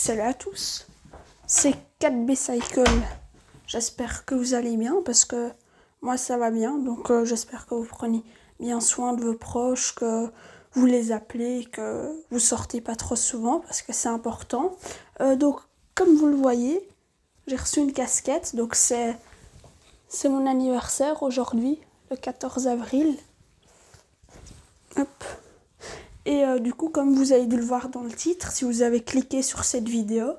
Salut à tous, c'est 4B Cycle. J'espère que vous allez bien parce que moi ça va bien. Donc j'espère que vous prenez bien soin de vos proches, que vous les appelez, que vous sortez pas trop souvent parce que c'est important. Donc comme vous le voyez, j'ai reçu une casquette. Donc c'est mon anniversaire aujourd'hui, le 14 avril. Hop. Et du coup, comme vous avez dû le voir dans le titre, si vous avez cliqué sur cette vidéo,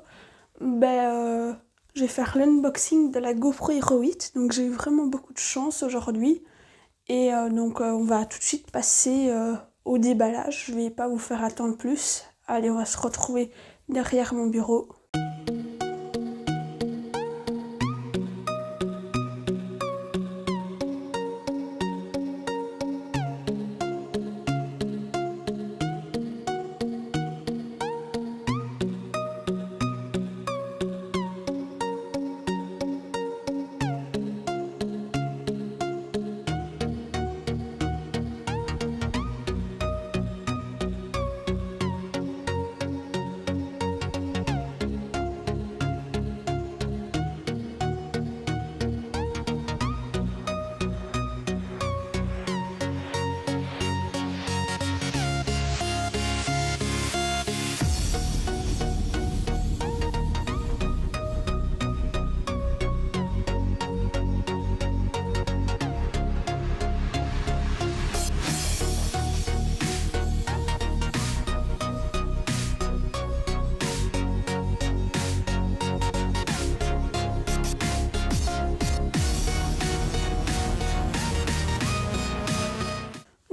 je vais faire l'unboxing de la GoPro Hero 8. Donc j'ai eu vraiment beaucoup de chance aujourd'hui. Et on va tout de suite passer au déballage. Je vais pas vous faire attendre plus. Allez, on va se retrouver derrière mon bureau.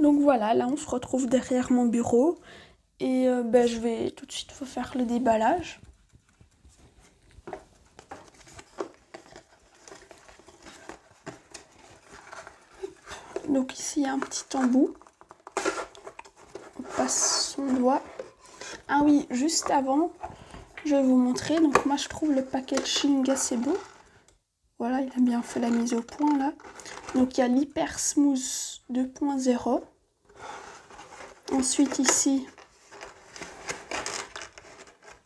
Donc voilà, là on se retrouve derrière mon bureau et je vais tout de suite vous faire le déballage. Donc ici il y a un petit embout. On passe son doigt. Ah oui, juste avant, je vais vous montrer. Donc moi je trouve le packaging assez beau. Voilà, il a bien fait la mise au point là. Donc il y a l'Hyper Smooth 2.0. Ensuite ici,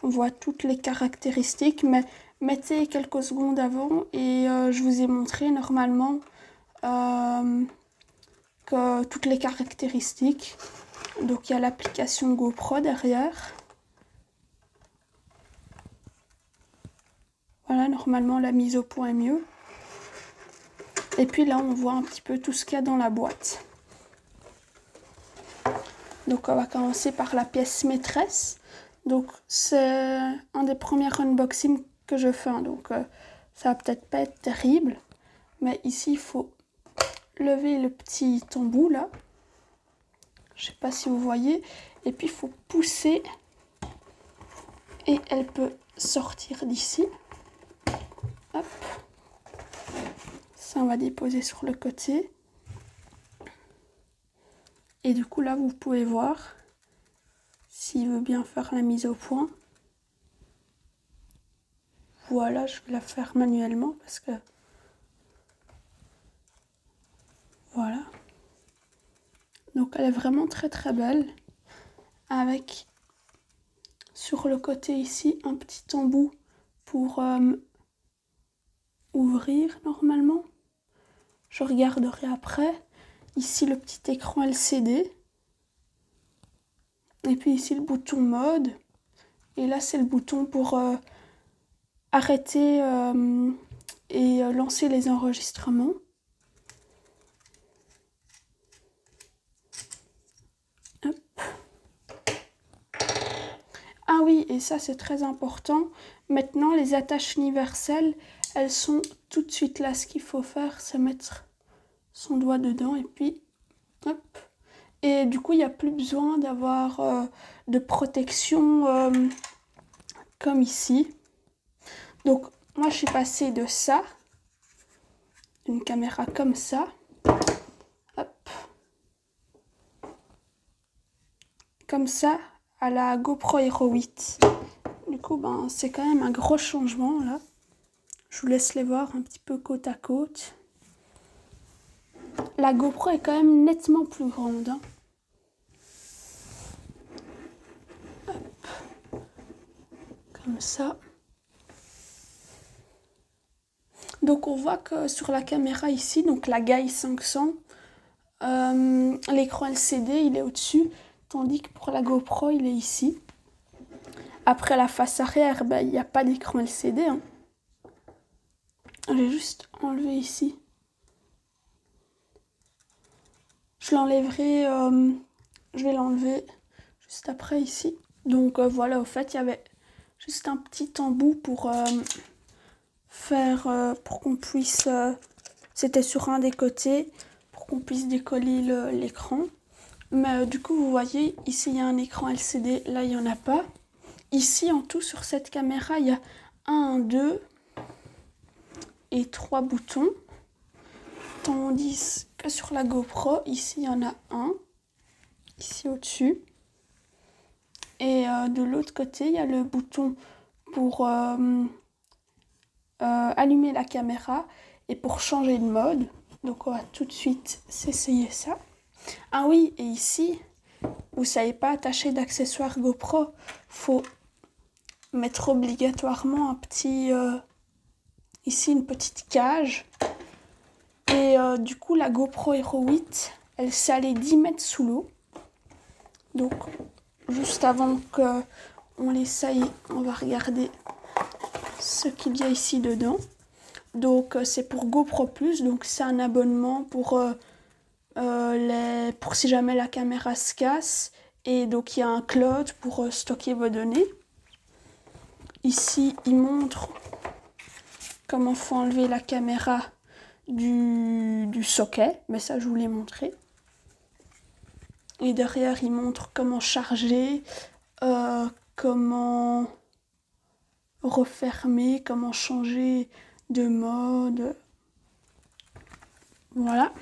on voit toutes les caractéristiques, mais mettez quelques secondes avant et je vous ai montré normalement que toutes les caractéristiques. Donc il y a l'application GoPro derrière. Voilà, normalement la mise au point est mieux. Et puis là on voit un petit peu tout ce qu'il y a dans la boîte. Donc on va commencer par la pièce maîtresse. Donc c'est un des premiers unboxings que je fais. Donc ça va peut-être pas être terrible. Mais ici il faut lever le petit embout là. Je sais pas si vous voyez. Et puis il faut pousser. Et elle peut sortir d'ici. Hop. Ça on va déposer sur le côté. Et du coup là vous pouvez voir s'il veut bien faire la mise au point. Voilà, je vais la faire manuellement parce que voilà. Donc elle est vraiment très très belle. Avec sur le côté ici un petit embout pour ouvrir normalement. Je regarderai après. Ici le petit écran LCD. Et puis ici le bouton mode. Et là c'est le bouton pour arrêter et lancer les enregistrements. Hop. Ah oui, et ça c'est très important. Maintenant les attaches universelles, elles sont tout de suite là. Ce qu'il faut faire, c'est mettre son doigt dedans et puis hop. Et du coup il n'y a plus besoin d'avoir de protection comme ici. Donc moi je suis passée de ça, une caméra comme ça, hop, comme ça à la GoPro Hero 8. Du coup c'est quand même un gros changement là. Je vous laisse les voir un petit peu côte à côte. La GoPro est quand même nettement plus grande. Hein. comme ça. Donc on voit que sur la caméra ici, donc la Gaia 500, l'écran LCD il est au-dessus, tandis que pour la GoPro il est ici. Après la face arrière, il n'y a pas d'écran LCD. Hein. Je vais juste enlever ici. Je l'enlèverai, je vais l'enlever juste après ici. Donc voilà, au fait il y avait juste un petit embout pour pour qu'on puisse, c'était sur un des côtés, pour qu'on puisse décoller l'écran. Mais du coup vous voyez, ici il y a un écran LCD, là il n'y en a pas. Ici en tout sur cette caméra il y a 1, 2 et 3 boutons. Tandis que sur la GoPro, ici il y en a un, ici au-dessus. Et de l'autre côté il y a le bouton pour allumer la caméra et pour changer de mode. Donc on va tout de suite s'essayer ça. Ah oui, et ici, vous ne savez pas attacher d'accessoires GoPro. Faut mettre obligatoirement un petit... ici, une petite cage. Et du coup, la GoPro Hero 8, elle s'est allée 10 mètres sous l'eau. Donc, juste avant qu'on l'essaye, on va regarder ce qu'il y a ici dedans. Donc c'est pour GoPro Plus, donc c'est un abonnement pour si jamais la caméra se casse. Et donc il y a un cloud pour stocker vos données. Ici il montre comment faut enlever la caméra du socket, mais ça je vous l'ai montré. Et derrière il montre comment charger, comment refermer, comment changer de mode. Voilà.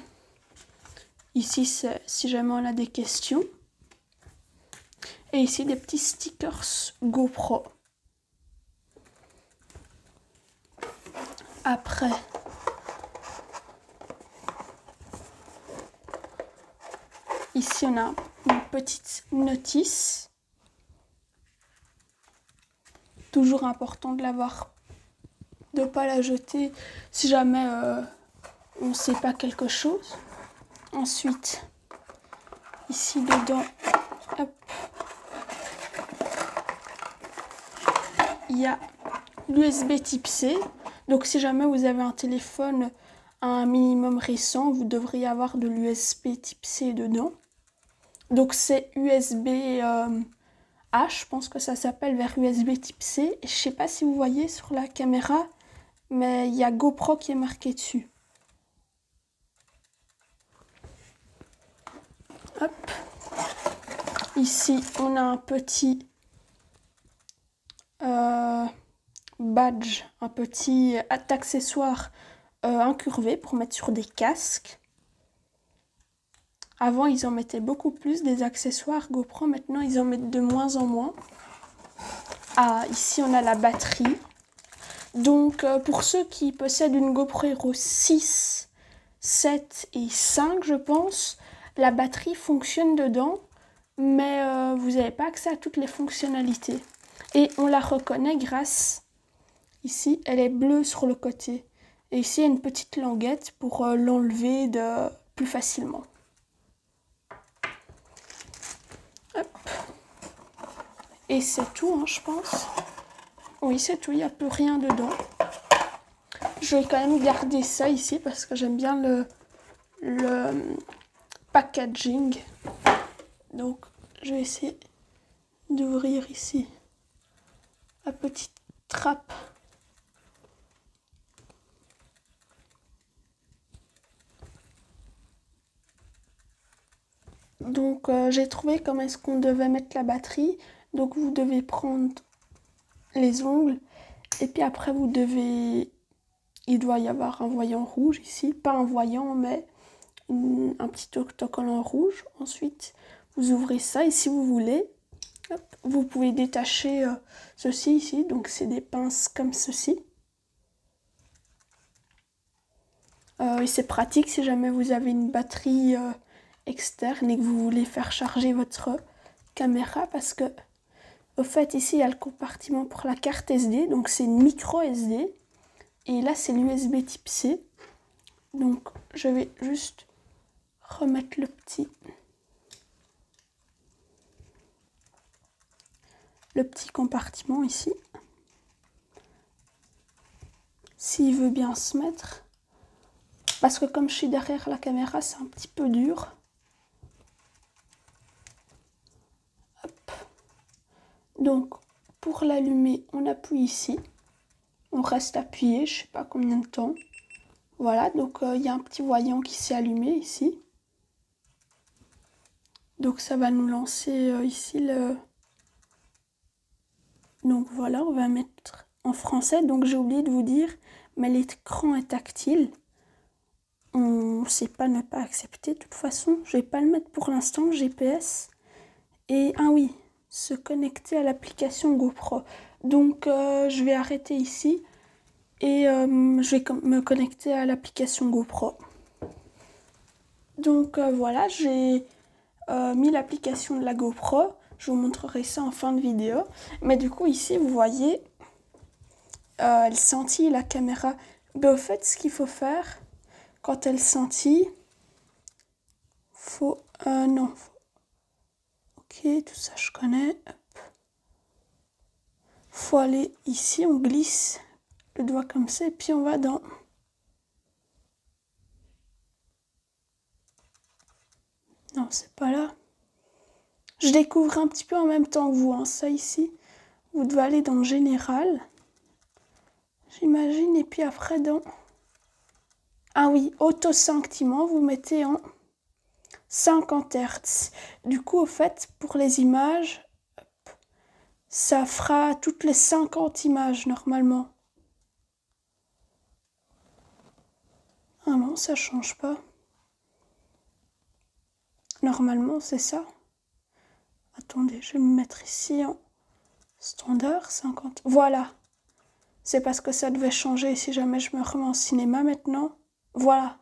Ici, c'est si jamais on a des questions. Et ici, des petits stickers GoPro. Après, ici, on a une petite notice. Toujours important de l'avoir, de ne pas la jeter si jamais on ne sait pas quelque chose. Ensuite, ici dedans, hop, il y a l'USB type C. Donc si jamais vous avez un téléphone à un minimum récent, vous devriez avoir de l'USB type C dedans. Donc c'est USB H, je pense que ça s'appelle, vers USB type C. Et je sais pas si vous voyez sur la caméra, mais il y a GoPro qui est marqué dessus. Hop. Ici, on a un petit badge, un petit accessoire incurvé pour mettre sur des casques. Avant, ils en mettaient beaucoup plus des accessoires GoPro. Maintenant, ils en mettent de moins en moins. Ah, ici, on a la batterie. Donc, pour ceux qui possèdent une GoPro Hero 6, 7 et 5, je pense, la batterie fonctionne dedans, mais vous n'avez pas accès à toutes les fonctionnalités. Et on la reconnaît grâce... Ici, elle est bleue sur le côté. Et ici, il y a une petite languette pour l'enlever plus facilement. Hop. Et c'est tout, hein, je pense. Oui, c'est tout, il n'y a plus rien dedans. Je vais quand même garder ça ici parce que j'aime bien le packaging. Donc, je vais essayer d'ouvrir ici la petite trappe. Donc, j'ai trouvé comment est-ce qu'on devait mettre la batterie. Donc, vous devez prendre les ongles et puis après, vous devez... Il doit y avoir un voyant rouge ici. Pas un voyant, mais un petit autocollant rouge. Ensuite, vous ouvrez ça et si vous voulez, hop, vous pouvez détacher ceci ici. Donc, c'est des pinces comme ceci. Et c'est pratique si jamais vous avez une batterie externe et que vous voulez faire charger votre caméra parce que Au fait, ici, il y a le compartiment pour la carte SD, donc c'est une micro SD. Et là, c'est l'USB type C. Donc, je vais juste remettre le petit compartiment ici. S'il veut bien se mettre. Parce que comme je suis derrière la caméra, c'est un petit peu dur. Hop. Donc, pour l'allumer, on appuie ici. On reste appuyé, je ne sais pas combien de temps. Voilà, donc il y a un petit voyant qui s'est allumé ici. Donc ça va nous lancer ici le... Donc voilà, on va mettre en français. Donc j'ai oublié de vous dire, mais l'écran est tactile. On ne sait pas ne pas accepter de toute façon. Je ne vais pas le mettre pour l'instant, GPS. Et ah oui, se connecter à l'application GoPro. Donc je vais arrêter ici et je vais me connecter à l'application GoPro. Donc voilà, j'ai mis l'application de la GoPro. Je vous montrerai ça en fin de vidéo. Mais du coup ici vous voyez, elle scintille la caméra. Ben, au fait, ce qu'il faut faire quand elle scintille, faut... non. Ok, tout ça je connais. Hop. Faut aller ici, on glisse le doigt comme ça et puis on va dans... Non, c'est pas là. Je découvre un petit peu en même temps que vous, hein, ça ici. Vous devez aller dans Général, j'imagine, et puis après dans... Ah oui, auto-scintillement, vous mettez en 50 Hz. Du coup, au fait, pour les images, ça fera toutes les 50 images normalement. Ah non, ça change pas. Normalement, c'est ça. Attendez, je vais me mettre ici en standard 50. Voilà. C'est parce que ça devait changer si jamais je me remets en cinéma maintenant. Voilà.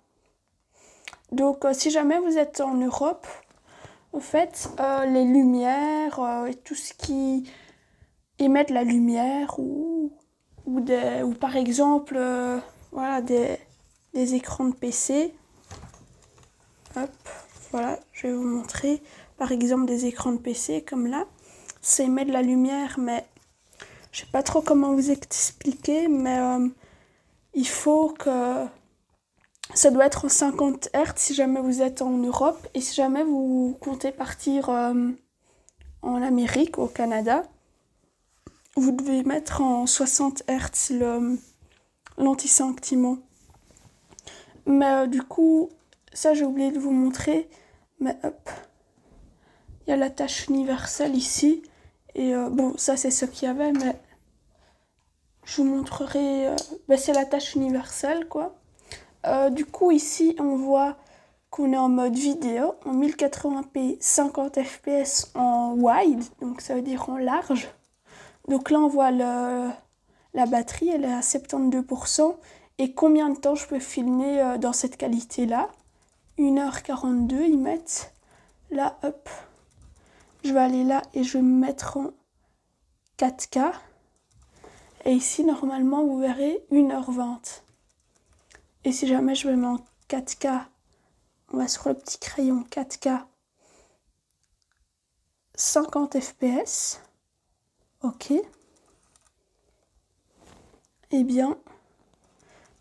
Donc, si jamais vous êtes en Europe, en fait, les lumières et tout ce qui émet de la lumière ou par exemple, voilà, des écrans de PC. Hop, voilà, je vais vous montrer. Par exemple, des écrans de PC comme là. Ça émet de la lumière, mais je sais pas trop comment vous expliquer, mais il faut que... Ça doit être en 50 Hz si jamais vous êtes en Europe. Et si jamais vous comptez partir en Amérique, au Canada, vous devez mettre en 60 Hz l'anti-scintillement. Mais du coup, ça j'ai oublié de vous montrer. Mais hop, il y a la tâche universelle ici. Et bon, ça c'est ce qu'il y avait, mais je vous montrerai... c'est la tâche universelle, quoi. Du coup, ici, on voit qu'on est en mode vidéo, en 1080p, 50 fps en wide, donc ça veut dire en large. Donc là, on voit la batterie, elle est à 72%. Et combien de temps je peux filmer dans cette qualité-là? 1h42, ils mettent. Là, hop, je vais aller là et je vais me mettre en 4K. Et ici, normalement, vous verrez 1h20. Et si jamais je me mets en 4K, on va sur le petit crayon 4K, 50 fps. Ok. Eh bien,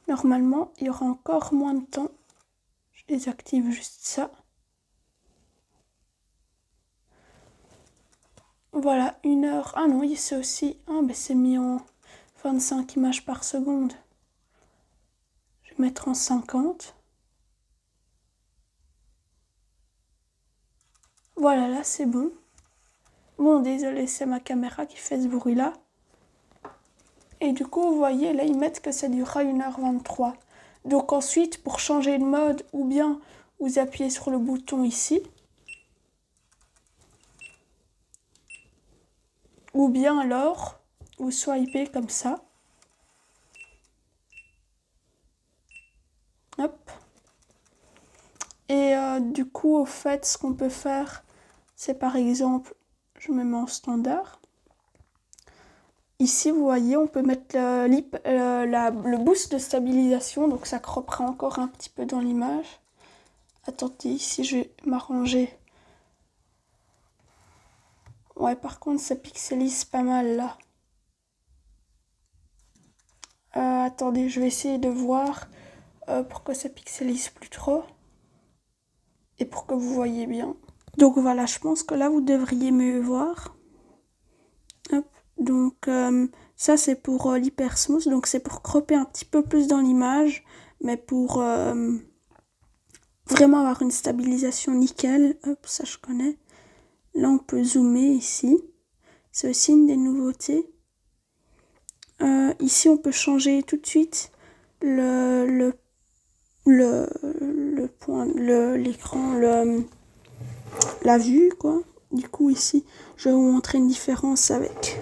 normalement, il y aura encore moins de temps. Je désactive juste ça. Voilà, 1h. Ah non, c'est aussi... Ah, ben c'est mis en 25 images par seconde. Je vais mettre en 50. Voilà, là, c'est bon. Bon, désolé, c'est ma caméra qui fait ce bruit-là. Et du coup, vous voyez, là, ils mettent que ça durera 1h23. Donc ensuite, pour changer de mode, ou bien vous appuyez sur le bouton ici. Ou bien alors, vous swipez comme ça. Hop. Et du coup, au fait, ce qu'on peut faire, c'est par exemple, je me mets en standard. ici, vous voyez, on peut mettre le boost de stabilisation, donc ça croppera encore un petit peu dans l'image. Attendez, ici, je vais m'arranger. Ouais, par contre, ça pixelise pas mal, là. Attendez, je vais essayer de voir pour que ça pixelise plus trop. Et pour que vous voyez bien. Donc voilà, je pense que là, vous devriez mieux voir. Hop. Donc ça, c'est pour l'hyper smooth. Donc c'est pour cropper un petit peu plus dans l'image. Mais pour vraiment avoir une stabilisation nickel. Hop, ça je connais. Là, on peut zoomer ici. C'est aussi une des nouveautés. Ici, on peut changer tout de suite l'écran, la vue, quoi. Du coup, ici, je vais vous montrer une différence avec,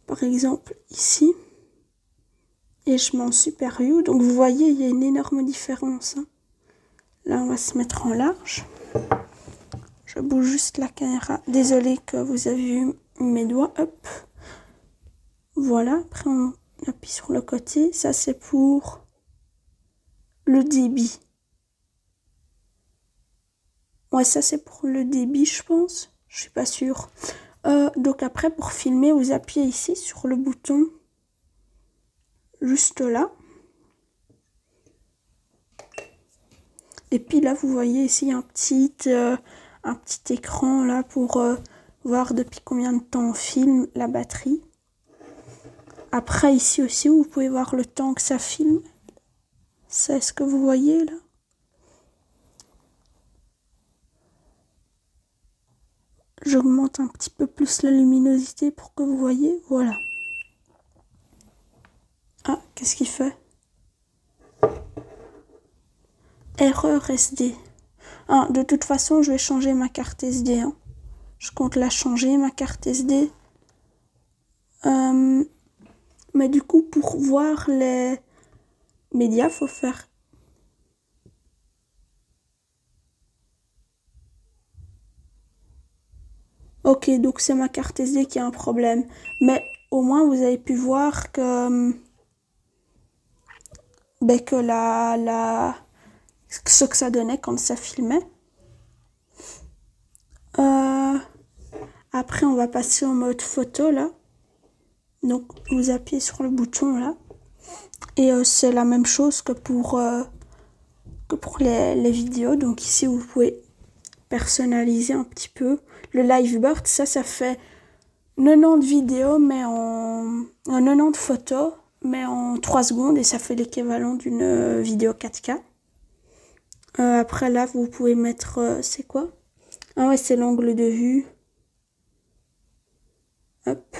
par exemple, ici. Et je mets en super view. Donc, vous voyez, il y a une énorme différence. Hein. Là, on va se mettre en large. Je bouge juste la caméra. Désolée que vous avez vu mes doigts. Hop. Voilà. Après, on appuie sur le côté. Ça, c'est pour le débit. Ouais, ça, c'est pour le débit, je pense. Je suis pas sûre. Donc après, pour filmer, vous appuyez ici sur le bouton. Juste là. Et puis là, vous voyez ici un petit écran là pour voir depuis combien de temps on filme la batterie. Après, ici aussi, vous pouvez voir le temps que ça filme. C'est ce que vous voyez là. J'augmente un petit peu plus la luminosité pour que vous voyez. Voilà. Ah, qu'est-ce qu'il fait? Erreur SD. Ah, de toute façon, je vais changer ma carte SD. Hein. Je compte la changer, ma carte SD. Mais du coup, pour voir les médias, faut faire... Ok, donc c'est ma carte SD qui a un problème. Mais au moins, vous avez pu voir que... ce que ça donnait quand ça filmait. Après, on va passer au mode photo, là. Donc, vous appuyez sur le bouton, là. Et c'est la même chose que pour les vidéos. Donc, ici, vous pouvez personnaliser un petit peu. Le Livebird, ça fait 90 vidéos, mais en 90 photos, mais en 3 secondes. Et ça fait l'équivalent d'une vidéo 4K. Après, là, vous pouvez mettre... c'est quoi? Ah ouais, c'est l'angle de vue. Hop.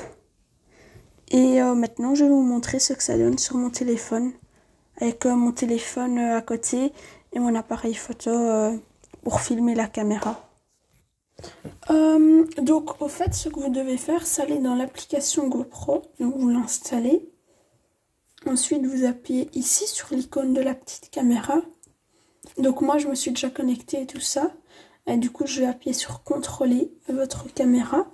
Et maintenant, je vais vous montrer ce que ça donne sur mon téléphone. Avec mon téléphone à côté et mon appareil photo pour filmer la caméra. Donc, au fait, ce que vous devez faire, c'est aller dans l'application GoPro. Donc, vous l'installez. Ensuite, vous appuyez ici sur l'icône de la petite caméra. Donc, moi, je me suis déjà connectée et tout ça. Et du coup, je vais appuyer sur contrôler votre caméra.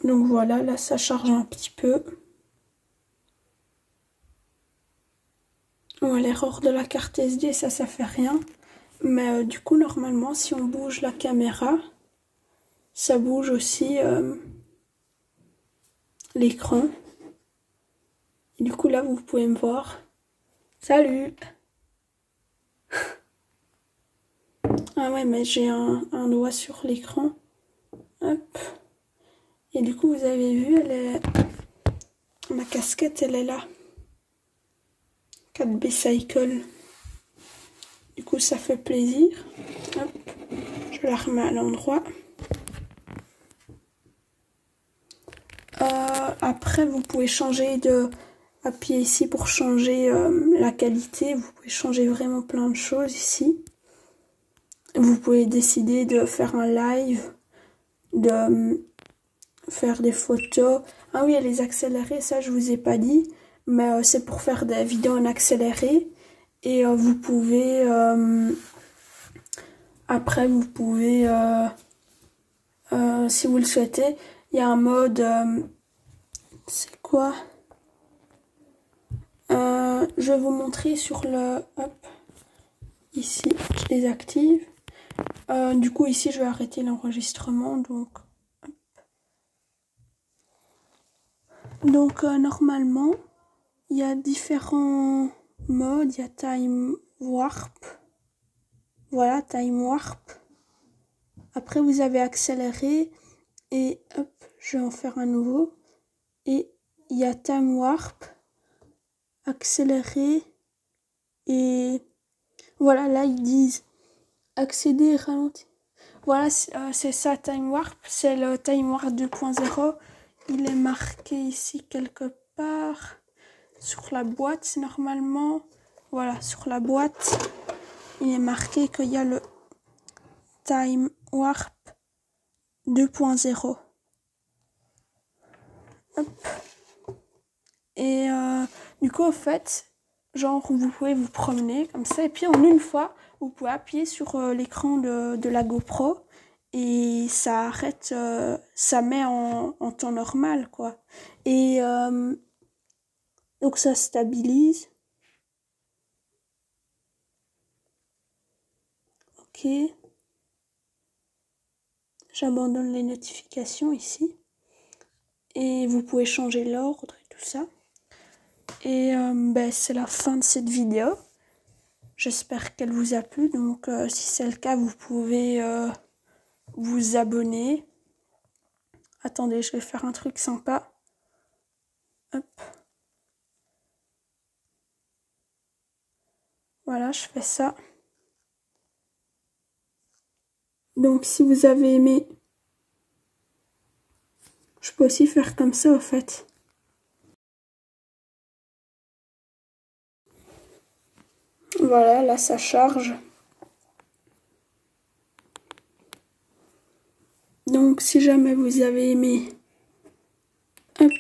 Donc voilà, là ça charge un petit peu. Bon, l'erreur de la carte SD, ça fait rien. Mais du coup, normalement, si on bouge la caméra, ça bouge aussi l'écran. Et du coup, là, vous pouvez me voir. Salut! Ah ouais, mais j'ai un doigt sur l'écran. Hop. Et du coup, vous avez vu, ma casquette, elle est là. 4B Cycle. Du coup, ça fait plaisir. Hop. Je la remets à l'endroit. Après, vous pouvez changer appuyer ici pour changer la qualité. Vous pouvez changer vraiment plein de choses ici. Vous pouvez décider de faire un live, de faire des photos. Ah oui, et les accélérés, ça je vous ai pas dit, mais c'est pour faire des vidéos en accéléré. Et vous pouvez après vous pouvez si vous le souhaitez. Il y a un mode... c'est quoi? Je vais vous montrer sur le... Hop, ici, je désactive. Du coup, ici, je vais arrêter l'enregistrement. Donc normalement, il y a différents modes. Il y a Time Warp. Voilà, Time Warp. Après, vous avez accéléré. Et hop, je vais en faire un nouveau. Et il y a Time Warp, accéléré. Et voilà, là, ils disent accéder et ralentir. Voilà, c'est ça, Time Warp. C'est le Time Warp 2.0. Il est marqué ici quelque part. Sur la boîte, normalement. Voilà, sur la boîte, il est marqué qu'il y a le Time Warp 2.0. Hop. Et du coup, au fait, genre, vous pouvez vous promener comme ça. Et puis, en une fois, vous pouvez appuyer sur l'écran de la GoPro. Et ça arrête, ça met en temps normal, quoi. Et donc, ça stabilise. Ok. J'abandonne les notifications ici. Et vous pouvez changer l'ordre et tout ça. Et c'est la fin de cette vidéo. J'espère qu'elle vous a plu. Donc si c'est le cas, vous pouvez vous abonner. Attendez, je vais faire un truc sympa. Hop. Voilà, je fais ça. Donc si vous avez aimé, je peux aussi faire comme ça, au fait. Voilà, là ça charge. Donc si jamais vous avez aimé, hop,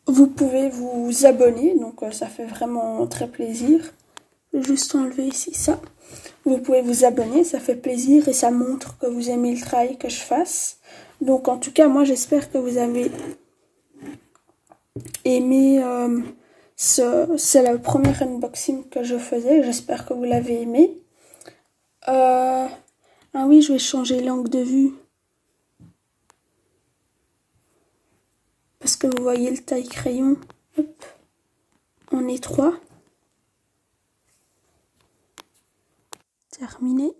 vous pouvez vous abonner, donc ça fait vraiment très plaisir. Je vais juste enlever ici ça. Vous pouvez vous abonner, ça fait plaisir et ça montre que vous aimez le travail que je fasse. Donc en tout cas, moi j'espère que vous avez aimé c'est le premier unboxing que je faisais. J'espère que vous l'avez aimé. Ah oui, je vais changer l'angle de vue. Parce que vous voyez le taille-crayon en étroit. Terminé.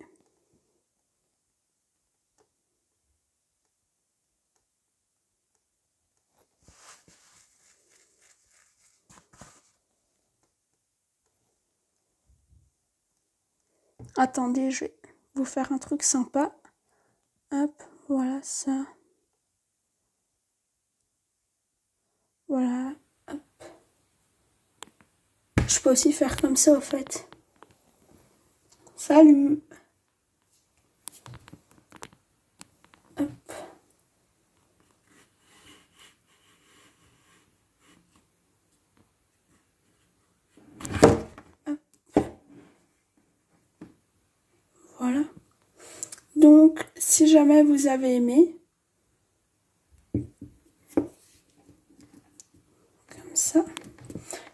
Attendez, je vais vous faire un truc sympa. Hop, voilà ça. Voilà. Hop. Je peux aussi faire comme ça, au fait. Salut! Hop. Hop. Voilà. Donc, si jamais vous avez aimé, comme ça.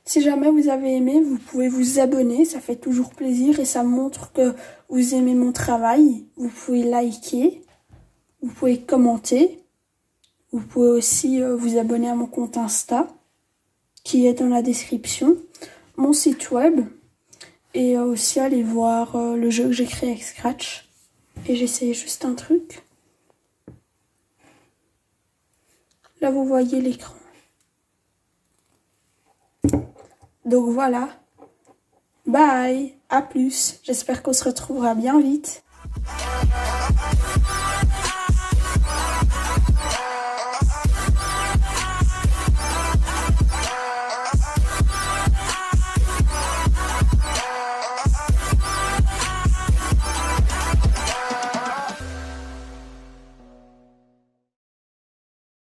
Si jamais vous avez aimé, vous pouvez vous abonner, ça fait toujours plaisir et ça montre que vous aimez mon travail. Vous pouvez liker, vous pouvez commenter, vous pouvez aussi vous abonner à mon compte Insta, qui est dans la description, mon site web, et aussi aller voir le jeu que j'ai créé avec Scratch. Et j'essaye juste un truc. Là, vous voyez l'écran. Donc voilà. Bye. À plus. J'espère qu'on se retrouvera bien vite.